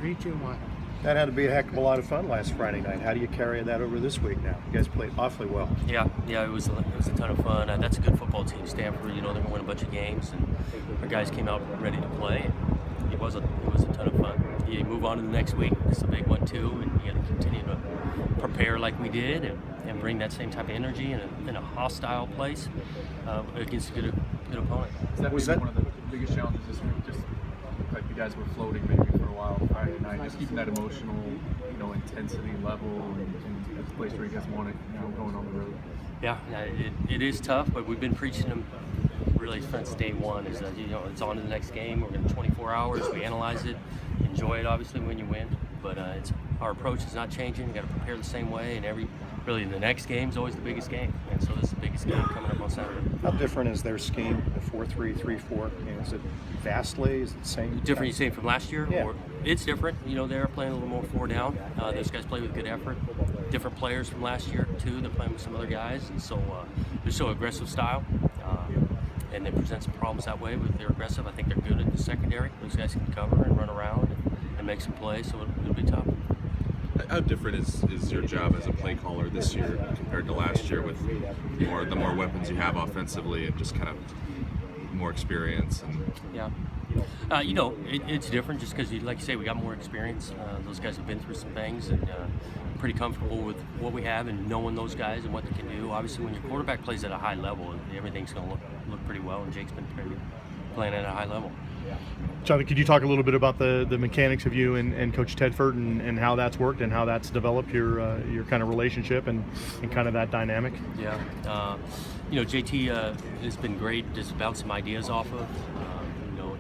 3-2-1. That had to be a heck of a lot of fun last Friday night. How do you carry that over this week now? You guys played awfully well. Yeah, it was a ton of fun. That's a good football team. Stanford, they're gonna win a bunch of games, and our guys came out ready to play. It was a ton of fun. You move on to the next week. It's a big one too, and you got to continue to prepare like we did, and bring that same type of energy in a hostile place against a good opponent. Was that one of the biggest challenges this week? Just like you guys were floating maybe for a while Friday night, just keeping that emotional, intensity level and a place where you guys want it, going on the road. Yeah, it is tough, but we've been preaching them really since day one. Is that it's on to the next game. We're going to 24 hours. We analyze it, enjoy it obviously when you win, but our approach is not changing. We got to prepare the same way, and the next game is always the biggest game, and so this is the biggest game coming up on Saturday. How different is their scheme, the 4-3-3-4? Is it vastly? Is it the same? Different, you saying from last year? Yeah. Or it's different. They're playing a little more 4 down. Those guys play with good effort. Different players from last year too. They're playing with some other guys, and so they're so aggressive style, and they present some problems that way. With their aggressive, I think they're good at the secondary. Those guys can cover and run around and make some plays, so it'll be tough. How different is your job as a play caller this year compared to last year, with the more weapons you have offensively and just kind of more experience? And Yeah. It's different just because, like you say, we got more experience. Those guys have been through some things, and pretty comfortable with what we have and knowing those guys and what they can do. Obviously, when your quarterback plays at a high level, everything's going to look pretty well, and Jake's been playing at a high level. Jonathan, could you talk a little bit about the mechanics of you and Coach Tedford and how that's worked and how that's developed your kind of relationship and kind of that dynamic? Yeah. JT has been great, just bounce some ideas off of. He'll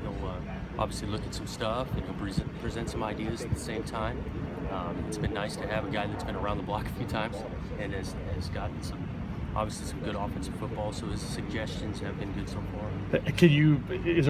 obviously look at some stuff, and he'll present some ideas at the same time. It's been nice to have a guy that's been around the block a few times and has gotten some good offensive football, so his suggestions have been good so far. Is